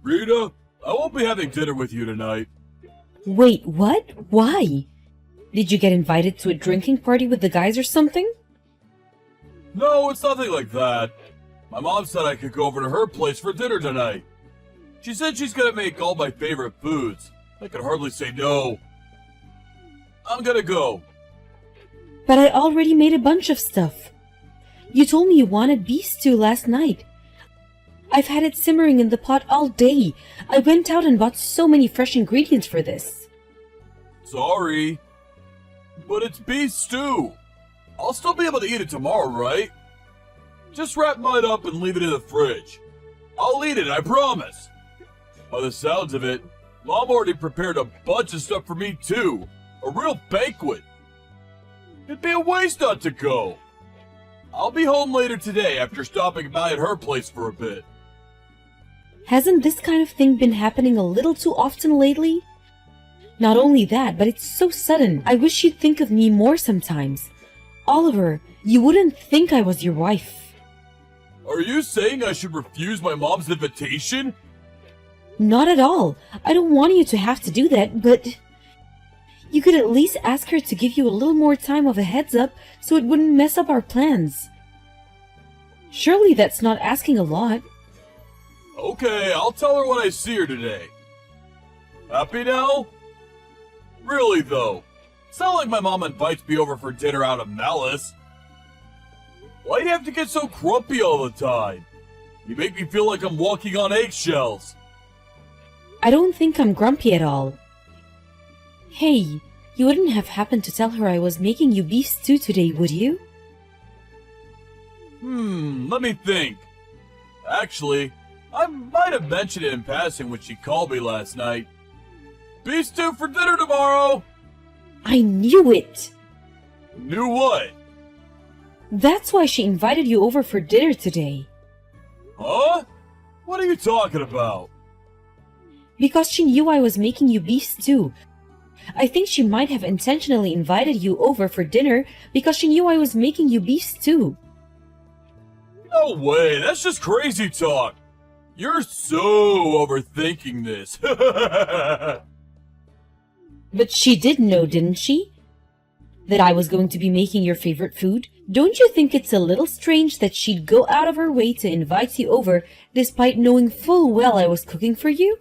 Rita, I won't be having dinner with you tonight. Wait, what? Why? Did you get invited to a drinking party with the guys or something? No, it's nothing like that. My mom said I could go over to her place for dinner tonight. She said she's gonna make all my favorite foods. I could hardly say no. I'm gonna go. But I already made a bunch of stuff. You told me you wanted beef stew last night. I've had it simmering in the pot all day. I went out and bought so many fresh ingredients for this. Sorry, but it's beef stew. I'll still be able to eat it tomorrow, right? Just wrap mine up and leave it in the fridge. I'll eat it, I promise. By the sounds of it, Mom already prepared a bunch of stuff for me too. A real banquet. It'd be a waste not to go. I'll be home later today after stopping by at her place for a bit. Hasn't this kind of thing been happening a little too often lately? Not only that, but it's so sudden. I wish you'd think of me more sometimes. Oliver, you wouldn't think I was your wife. Are you saying I should refuse my mom's invitation? Not at all. I don't want you to have to do that, but you could at least ask her to give you a little more time of a heads up so it wouldn't mess up our plans. Surely that's not asking a lot. Okay, I'll tell her when I see her today. Happy now? Really though, it's not like my mom invites me over for dinner out of malice. Why do you have to get so grumpy all the time? You make me feel like I'm walking on eggshells. I don't think I'm grumpy at all. Hey, you wouldn't have happened to tell her I was making you beef stew today, would you? Let me think. Actually, I might have mentioned it in passing when she called me last night. Beef stew for dinner tomorrow! I knew it! Knew what? That's why she invited you over for dinner today. Huh? What are you talking about? Because she knew I was making you beef stew. I think she might have intentionally invited you over for dinner because she knew I was making you beef stew. No way, that's just crazy talk. You're so overthinking this. But she did know, didn't she? That I was going to be making your favorite food? Don't you think it's a little strange that she'd go out of her way to invite you over despite knowing full well I was cooking for you?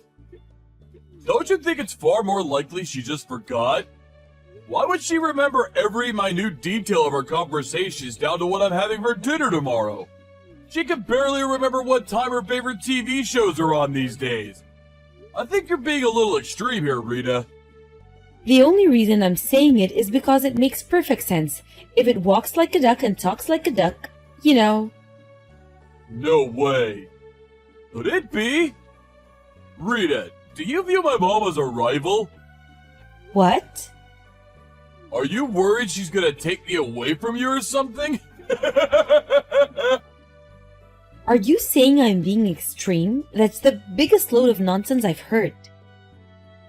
Don't you think it's far more likely she just forgot? Why would she remember every minute detail of our conversations down to what I'm having for dinner tomorrow? She can barely remember what time her favorite TV shows are on these days. I think you're being a little extreme here, Rita. The only reason I'm saying it is because it makes perfect sense. If it walks like a duck and talks like a duck, you know. No way. Could it be? Rita, do you view my mom as a rival? What? Are you worried she's gonna take me away from you or something? Are you saying I'm being extreme? That's the biggest load of nonsense I've heard.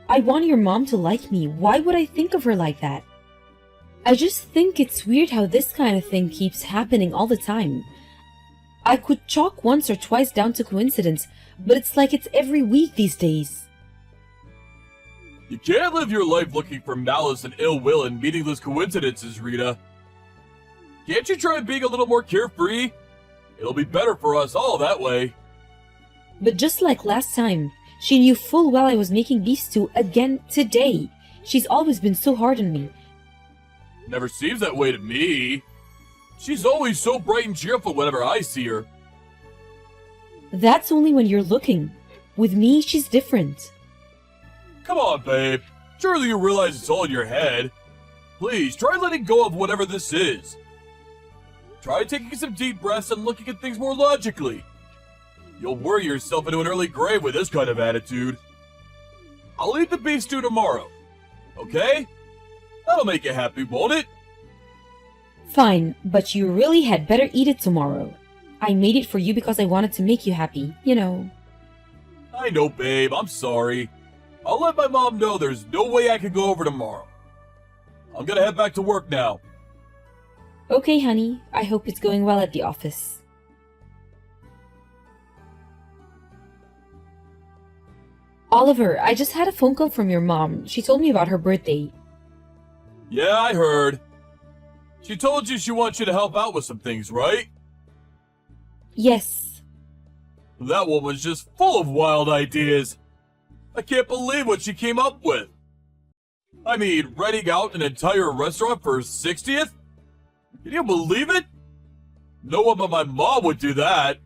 I want your mom to like me. Why would I think of her like that? I just think it's weird how this kind of thing keeps happening all the time. I could chalk once or twice down to coincidence, but it's like it's every week these days. You can't live your life looking for malice and ill will in meaningless coincidences, Rita. Can't you try being a little more carefree? It'll be better for us all that way. But just like last time, she knew full well I was making beef stew again today. She's always been so hard on me. Never seems that way to me. She's always so bright and cheerful whenever I see her. That's only when you're looking. With me, she's different. Come on, babe. Surely you realize it's all in your head. Please, try letting go of whatever this is. Try taking some deep breaths and looking at things more logically. You'll worry yourself into an early grave with this kind of attitude. I'll eat the beef stew tomorrow. Okay? That'll make you happy, won't it? Fine, but you really had better eat it tomorrow. I made it for you because I wanted to make you happy, you know. I know, babe. I'm sorry. I'll let my mom know there's no way I can go over tomorrow. I'm gonna head back to work now. Okay, honey. I hope it's going well at the office. Oliver, I just had a phone call from your mom. She told me about her birthday. Yeah, I heard. She told you she wants you to help out with some things, right? Yes. That woman's just full of wild ideas. I can't believe what she came up with. I mean, renting out an entire restaurant for her 60th? Can you believe it? No one but my mom would do that.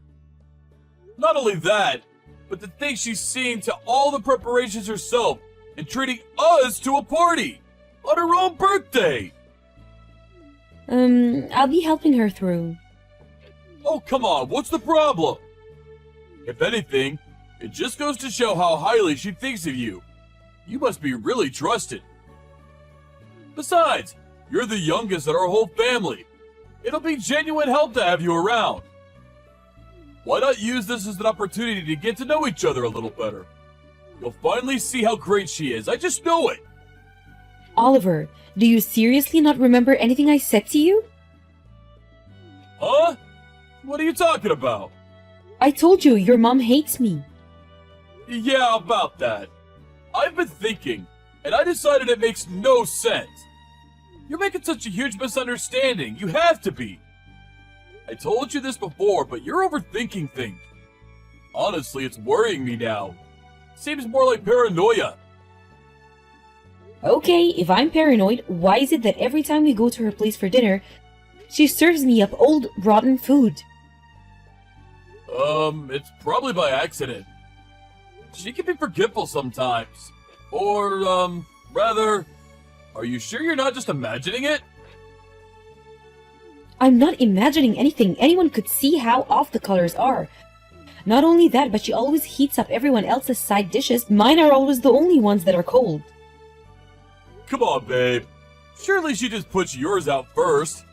Not only that, but to think she's seeing to all the preparations herself and treating us to a party on her own birthday. I'll be helping her through. Oh, come on, what's the problem? If anything, it just goes to show how highly she thinks of you. You must be really trusted. Besides, you're the youngest in our whole family. It'll be genuine help to have you around. Why not use this as an opportunity to get to know each other a little better? You'll finally see how great she is, I just know it. Oliver, do you seriously not remember anything I said to you? Huh? What are you talking about? I told you your mom hates me. Yeah, about that. I've been thinking, and I decided it makes no sense. You're making such a huge misunderstanding. You have to be. I told you this before, but you're overthinking things. Honestly, it's worrying me now. Seems more like paranoia. Okay, if I'm paranoid, why is it that every time we go to her place for dinner, she serves me up old, rotten food? It's probably by accident. She can be forgetful sometimes. Or, rather, are you sure you're not just imagining it? I'm not imagining anything. Anyone could see how off the colors are. Not only that, but she always heats up everyone else's side dishes. Mine are always the only ones that are cold. Come on, babe. Surely she just puts yours out first.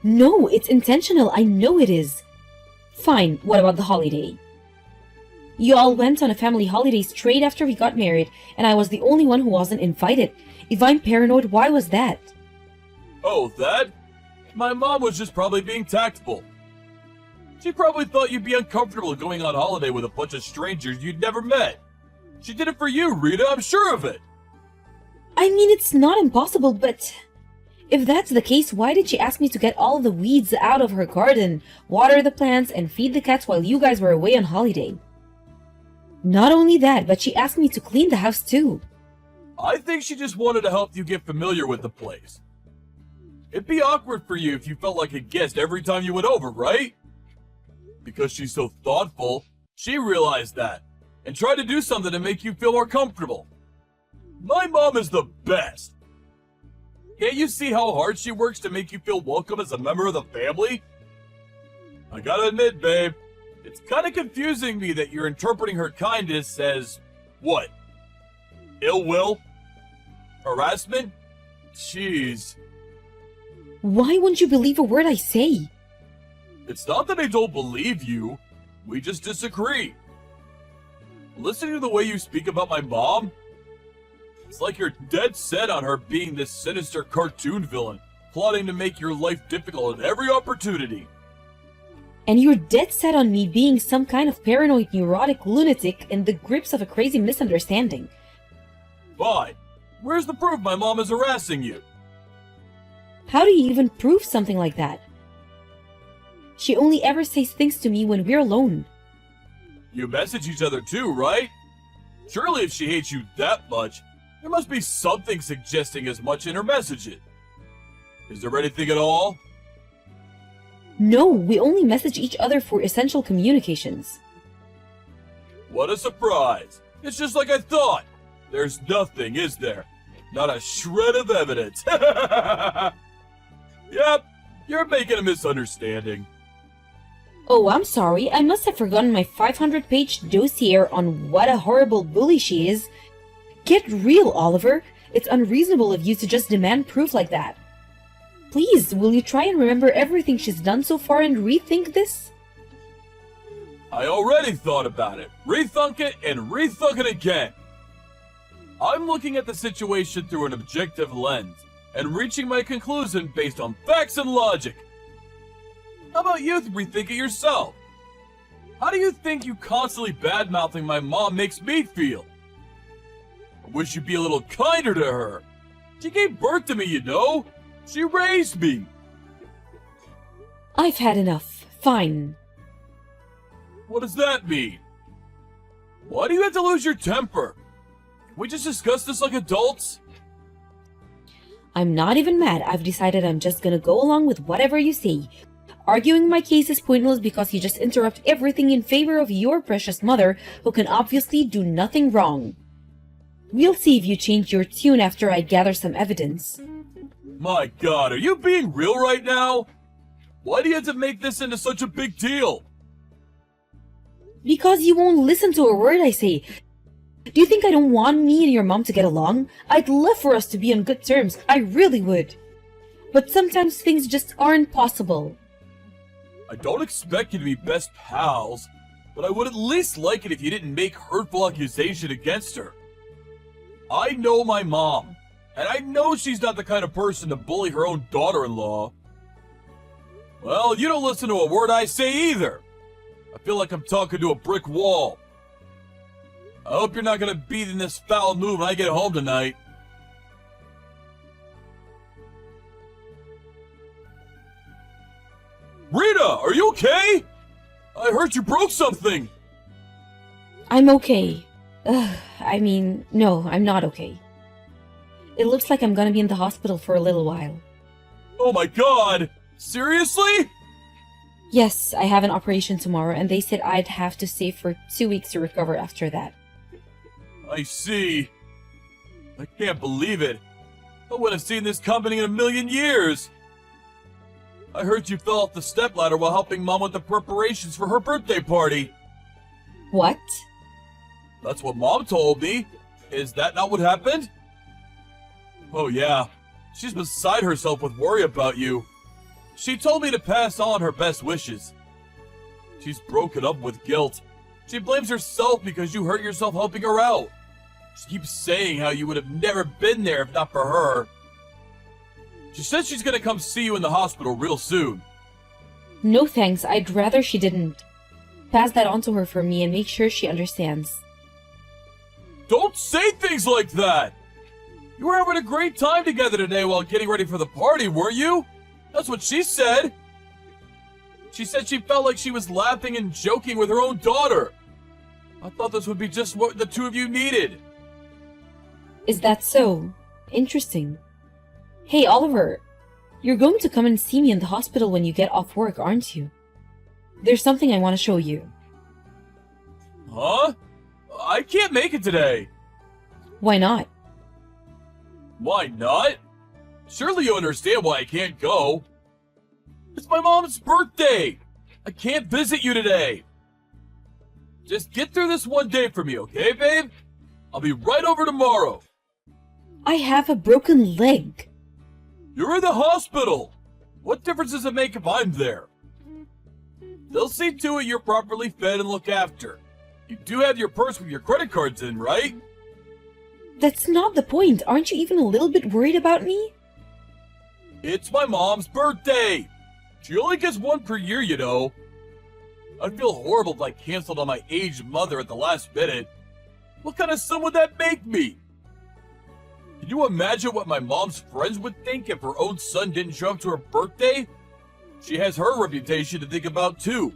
No, it's intentional. I know it is. Fine, what about the holiday? You all went on a family holiday straight after we got married, and I was the only one who wasn't invited. If I'm paranoid, why was that? Oh, that? My mom was just probably being tactful. She probably thought you'd be uncomfortable going on holiday with a bunch of strangers you'd never met. She did it for you, Rita, I'm sure of it. I mean, it's not impossible, but if that's the case, why did she ask me to get all the weeds out of her garden, water the plants, and feed the cats while you guys were away on holiday? Not only that, but she asked me to clean the house too. I think she just wanted to help you get familiar with the place. It'd be awkward for you if you felt like a guest every time you went over, right? Because she's so thoughtful, she realized that, and tried to do something to make you feel more comfortable. My mom is the best. Can't you see how hard she works to make you feel welcome as a member of the family? I gotta admit, babe, it's kinda confusing me that you're interpreting her kindness as, what? Ill will? Harassment? Jeez. Why won't you believe a word I say? It's not that I don't believe you. We just disagree. Listening to the way you speak about my mom, it's like you're dead set on her being this sinister cartoon villain, plotting to make your life difficult at every opportunity. And you're dead set on me being some kind of paranoid, neurotic lunatic in the grips of a crazy misunderstanding. Fine. Where's the proof my mom is harassing you? How do you even prove something like that? She only ever says things to me when we're alone. You message each other too, right? Surely if she hates you that much, there must be something suggesting as much in her messages. Is there anything at all? No, we only message each other for essential communications. What a surprise. It's just like I thought. There's nothing, is there? Not a shred of evidence. Yep, you're making a misunderstanding. Oh, I'm sorry. I must have forgotten my 500-page dossier on what a horrible bully she is. Get real, Oliver. It's unreasonable of you to just demand proof like that. Please, will you try and remember everything she's done so far and rethink this? I already thought about it. Rethunk it and rethunk it again. I'm looking at the situation through an objective lens and reaching my conclusion based on facts and logic. How about you rethink it yourself? How do you think you constantly bad-mouthing my mom makes me feel? wish you'd be a little kinder to her. She gave birth to me, you know. She raised me. I've had enough. Fine. What does that mean? Why do you have to lose your temper? Can we just discuss this like adults? I'm not even mad. I've decided I'm just gonna go along with whatever you say. Arguing my case is pointless because you just interrupt everything in favor of your precious mother, who can obviously do nothing wrong. We'll see if you change your tune after I gather some evidence. My God, are you being real right now? Why do you have to make this into such a big deal? Because you won't listen to a word I say. Do you think I don't want me and your mom to get along? I'd love for us to be on good terms. I really would. But sometimes things just aren't possible. I don't expect you to be best pals, but I would at least like it if you didn't make hurtful accusation against her. I know my mom, and I know she's not the kind of person to bully her own daughter-in-law. Well, you don't listen to a word I say either. I feel like I'm talking to a brick wall. I hope you're not gonna be in this foul mood when I get home tonight. Rita, are you okay? I heard you broke something. I'm okay. No, I'm not okay. It looks like I'm gonna be in the hospital for a little while. Oh my God! Seriously? Yes, I have an operation tomorrow, and they said I'd have to stay for 2 weeks to recover after that. I see. I can't believe it. I wouldn't have seen this coming in a million years. I heard you fell off the stepladder while helping Mom with the preparations for her birthday party. What? That's what Mom told me. Is that not what happened? Oh yeah. She's beside herself with worry about you. She told me to pass on her best wishes. She's broken up with guilt. She blames herself because you hurt yourself helping her out. She keeps saying how you would have never been there if not for her. She says she's gonna come see you in the hospital real soon. No thanks, I'd rather she didn't. Pass that on to her for me and make sure she understands. Don't say things like that! You were having a great time together today while getting ready for the party, weren't you? That's what she said. She said she felt like she was laughing and joking with her own daughter. I thought this would be just what the two of you needed. Is that so? Interesting. Hey, Oliver, you're going to come and see me in the hospital when you get off work, aren't you? There's something I want to show you. Huh? I can't make it today. Why not? Why not? Surely you understand why I can't go. It's my mom's birthday. I can't visit you today. Just get through this one day for me, okay, babe? I'll be right over tomorrow. I have a broken leg. You're in the hospital. What difference does it make if I'm there? They'll see to it you're properly fed and looked after. You do have your purse with your credit cards in, right? That's not the point. Aren't you even a little bit worried about me? It's my mom's birthday. She only gets one per year, you know. I'd feel horrible if I canceled on my aged mother at the last minute. What kind of son would that make me? Can you imagine what my mom's friends would think if her own son didn't show up to her birthday? She has her reputation to think about too.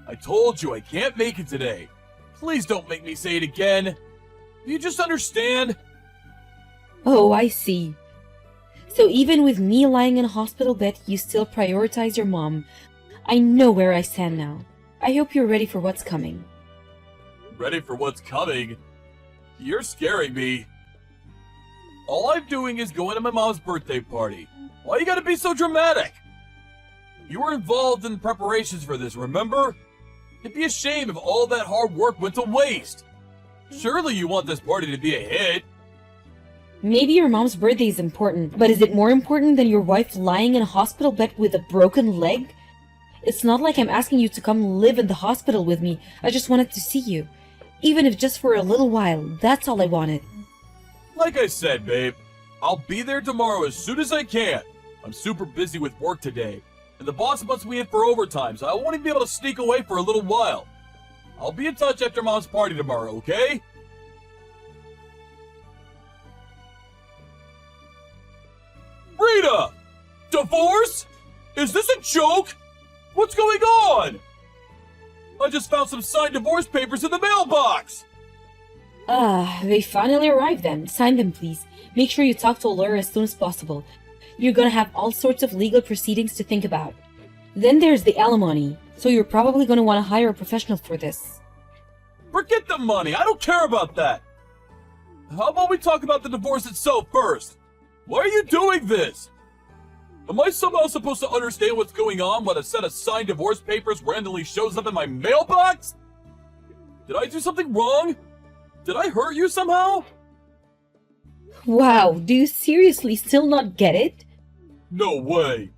I told you I can't make it today. Please don't make me say it again. Do you just understand? Oh, I see. So even with me lying in a hospital bed, you still prioritize your mom. I know where I stand now. I hope you're ready for what's coming. Ready for what's coming? You're scaring me. All I'm doing is going to my mom's birthday party. Why you gotta be so dramatic? You were involved in the preparations for this, remember? It'd be a shame if all that hard work went to waste. Surely you want this party to be a hit. Maybe your mom's birthday is important, but is it more important than your wife lying in a hospital bed with a broken leg? It's not like I'm asking you to come live in the hospital with me. I just wanted to see you. Even if just for a little while, that's all I wanted. Like I said, babe, I'll be there tomorrow as soon as I can. I'm super busy with work today, and the boss wants me in for overtime, so I won't even be able to sneak away for a little while. I'll be in touch after Mom's party tomorrow, okay? Rita! Divorce? Is this a joke? What's going on? I just found some signed divorce papers in the mailbox! They finally arrived then. Sign them, please. Make sure you talk to a lawyer as soon as possible. You're gonna have all sorts of legal proceedings to think about. Then there's the alimony, so you're probably gonna want to hire a professional for this. Forget the money, I don't care about that! How about we talk about the divorce itself first? Why are you doing this? Am I somehow supposed to understand what's going on when a set of signed divorce papers randomly shows up in my mailbox? Did I do something wrong? Did I hurt you somehow? Wow, do you seriously still not get it? No way.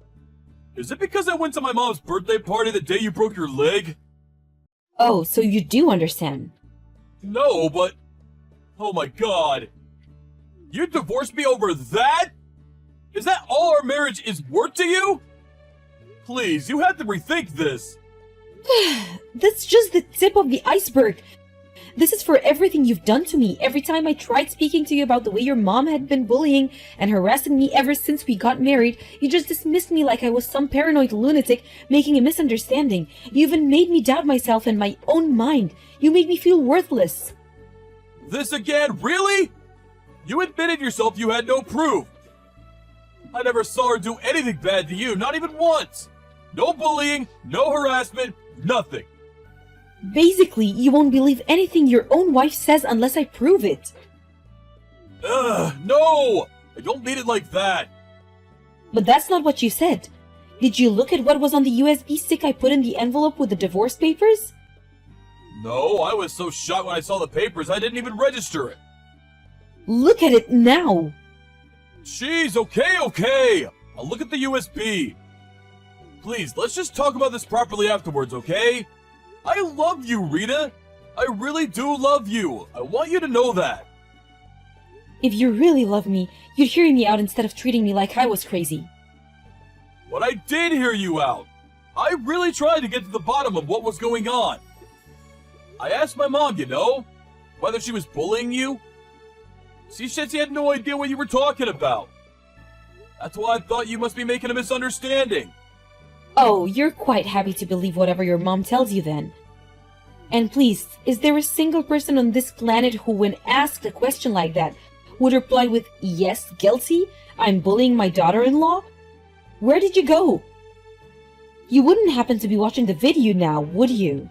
Is it because I went to my mom's birthday party the day you broke your leg? Oh, so you do understand. No, but... Oh my god. You divorced me over that? Is that all our marriage is worth to you? Please, you have to rethink this. That's just the tip of the iceberg. This is for everything you've done to me. Every time I tried speaking to you about the way your mom had been bullying and harassing me ever since we got married, you just dismissed me like I was some paranoid lunatic making a misunderstanding. You even made me doubt myself and my own mind. You made me feel worthless. This again? Really? You admitted yourself you had no proof. I never saw her do anything bad to you, not even once. No bullying, no harassment, nothing. Basically, you won't believe anything your own wife says unless I prove it. No! I don't mean it like that. But that's not what you said. Did you look at what was on the USB stick I put in the envelope with the divorce papers? No, I was so shocked when I saw the papers I didn't even register it. Look at it now! Jeez, okay. I'll look at the USB. Please, let's just talk about this properly afterwards, okay? I love you, Rita. I really do love you. I want you to know that. If you really love me, you'd hear me out instead of treating me like I was crazy. But I did hear you out. I really tried to get to the bottom of what was going on. I asked my mom, whether she was bullying you. She said she had no idea what you were talking about. That's why I thought you must be making a misunderstanding. Oh, you're quite happy to believe whatever your mom tells you then. And please, is there a single person on this planet who, when asked a question like that, would reply with, "Yes, guilty, I'm bullying my daughter-in-law"? Where did you go? You wouldn't happen to be watching the video now, would you?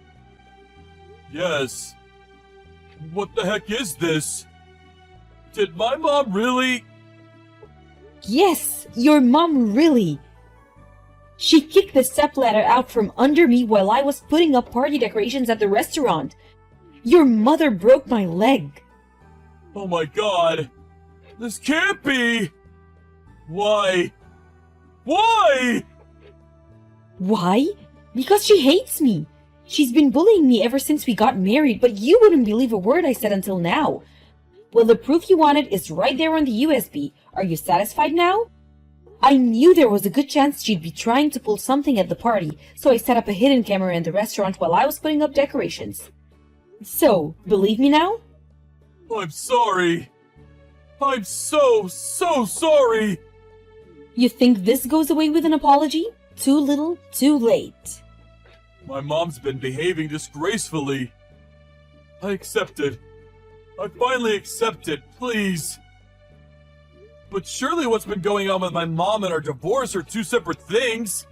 Yes. What the heck is this? Did my mom really? Yes, your mom really. She kicked the stepladder out from under me while I was putting up party decorations at the restaurant. Your mother broke my leg. Oh my god. This can't be. Why? Why? Why? Because she hates me. She's been bullying me ever since we got married, but you wouldn't believe a word I said until now. Well, the proof you wanted is right there on the USB. Are you satisfied now? I knew there was a good chance she'd be trying to pull something at the party, so I set up a hidden camera in the restaurant while I was putting up decorations. So, believe me now? I'm sorry. I'm so sorry. You think this goes away with an apology? Too little, too late. My mom's been behaving disgracefully. I accept it. I finally accept it, please. But surely what's been going on with my mom and our divorce are two separate things.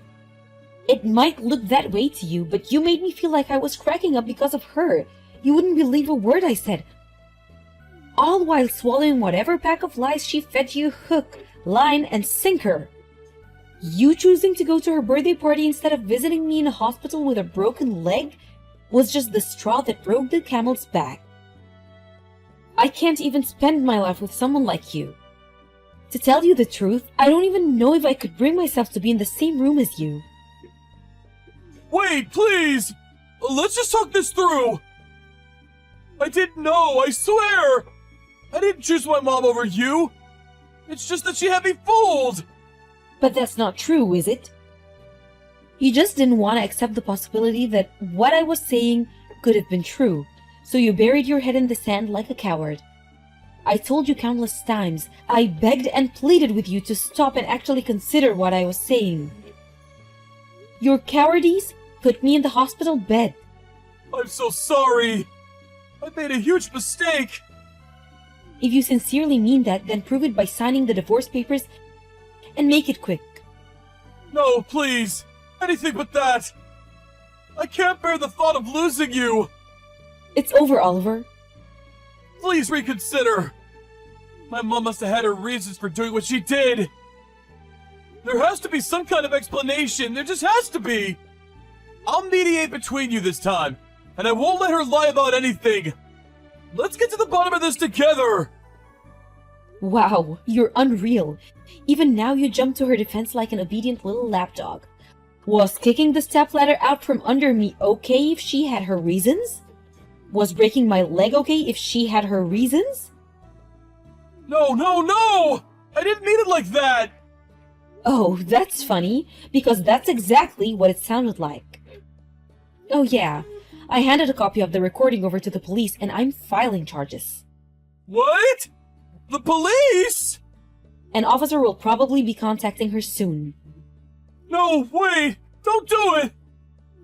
It might look that way to you, but you made me feel like I was cracking up because of her. You wouldn't believe a word I said. All while swallowing whatever pack of lies she fed you hook, line, and sinker. You choosing to go to her birthday party instead of visiting me in a hospital with a broken leg was just the straw that broke the camel's back. I can't even spend my life with someone like you. To tell you the truth, I don't even know if I could bring myself to be in the same room as you. Wait, please! Let's just talk this through! I didn't know, I swear! I didn't choose my mom over you! It's just that she had me fooled! But that's not true, is it? You just didn't want to accept the possibility that what I was saying could have been true, so you buried your head in the sand like a coward. I told you countless times. I begged and pleaded with you to stop and actually consider what I was saying. Your cowardice put me in the hospital bed. I'm so sorry. I made a huge mistake. If you sincerely mean that, then prove it by signing the divorce papers and make it quick. No, please. Anything but that. I can't bear the thought of losing you. It's over, Oliver. Please reconsider. My mom must have had her reasons for doing what she did. There has to be some kind of explanation. There just has to be. I'll mediate between you this time, and I won't let her lie about anything. Let's get to the bottom of this together. Wow, you're unreal. Even now you jump to her defense like an obedient little lapdog. Was kicking the stepladder out from under me okay if she had her reasons? Was breaking my leg okay if she had her reasons? No, no, no! I didn't mean it like that! Oh, that's funny, because that's exactly what it sounded like. Oh yeah, I handed a copy of the recording over to the police and I'm filing charges. What? The police? An officer will probably be contacting her soon. No, wait! Don't do it!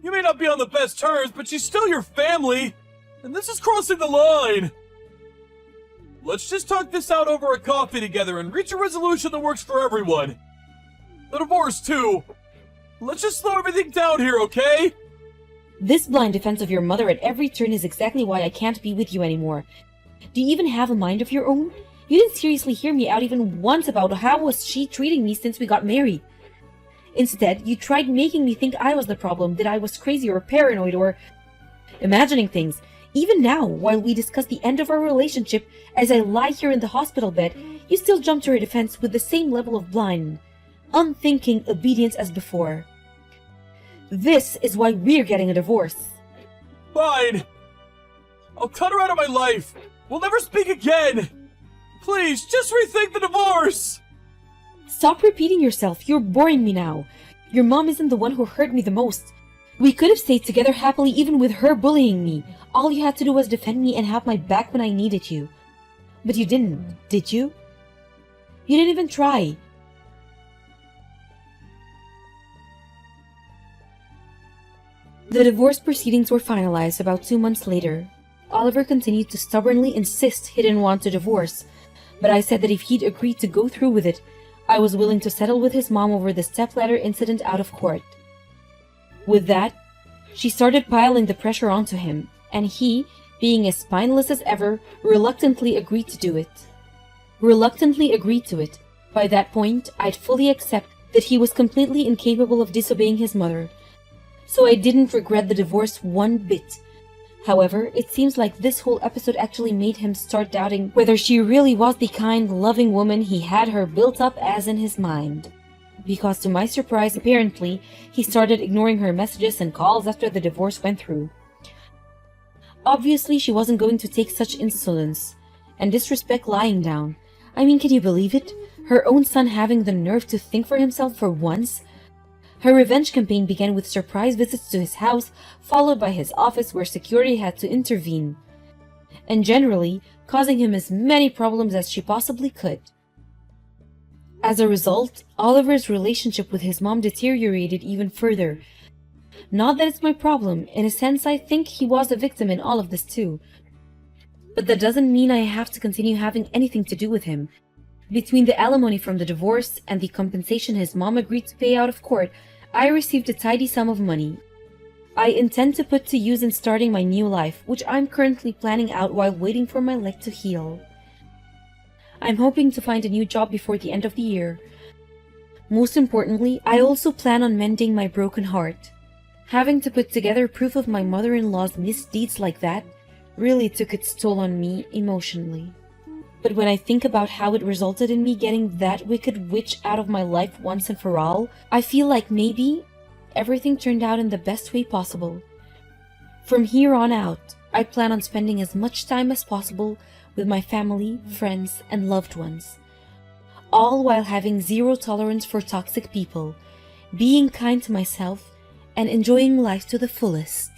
You may not be on the best terms, but she's still your family, and this is crossing the line. Let's just talk this out over a coffee together and reach a resolution that works for everyone. The divorce, too. Let's just slow everything down here, okay? This blind defense of your mother at every turn is exactly why I can't be with you anymore. Do you even have a mind of your own? You didn't seriously hear me out even once about how was she treating me since we got married. Instead, you tried making me think I was the problem, that I was crazy or paranoid or imagining things. Even now, while we discuss the end of our relationship, as I lie here in the hospital bed, you still jump to her defense with the same level of blind, unthinking obedience as before. This is why we're getting a divorce. Fine. I'll cut her out of my life. We'll never speak again. Please, just rethink the divorce. Stop repeating yourself. You're boring me now. Your mom isn't the one who hurt me the most. We could have stayed together happily even with her bullying me. All you had to do was defend me and have my back when I needed you. But you didn't, did you? You didn't even try. The divorce proceedings were finalized about 2 months later. Oliver continued to stubbornly insist he didn't want a divorce, but I said that if he'd agreed to go through with it, I was willing to settle with his mom over the stepladder incident out of court. With that, she started piling the pressure onto him, and he, being as spineless as ever, reluctantly agreed to it. By that point, I'd fully accept that he was completely incapable of disobeying his mother, so I didn't regret the divorce one bit. However, it seems like this whole episode actually made him start doubting whether she really was the kind, loving woman he had her built up as in his mind. Because to my surprise, apparently, he started ignoring her messages and calls after the divorce went through. Obviously, she wasn't going to take such insolence and disrespect lying down. I mean, can you believe it? Her own son having the nerve to think for himself for once? Her revenge campaign began with surprise visits to his house, followed by his office where security had to intervene, and generally causing him as many problems as she possibly could. As a result, Oliver's relationship with his mom deteriorated even further. Not that it's my problem. In a sense, I think he was a victim in all of this too. But that doesn't mean I have to continue having anything to do with him. Between the alimony from the divorce and the compensation his mom agreed to pay out of court, I received a tidy sum of money I intend to put to use in starting my new life, which I'm currently planning out while waiting for my leg to heal. I'm hoping to find a new job before the end of the year. Most importantly, I also plan on mending my broken heart. Having to put together proof of my mother-in-law's misdeeds like that really took its toll on me emotionally. But when I think about how it resulted in me getting that wicked witch out of my life once and for all, I feel like maybe everything turned out in the best way possible. From here on out, I plan on spending as much time as possible with my family, friends, and loved ones. All while having zero tolerance for toxic people, being kind to myself, and enjoying life to the fullest.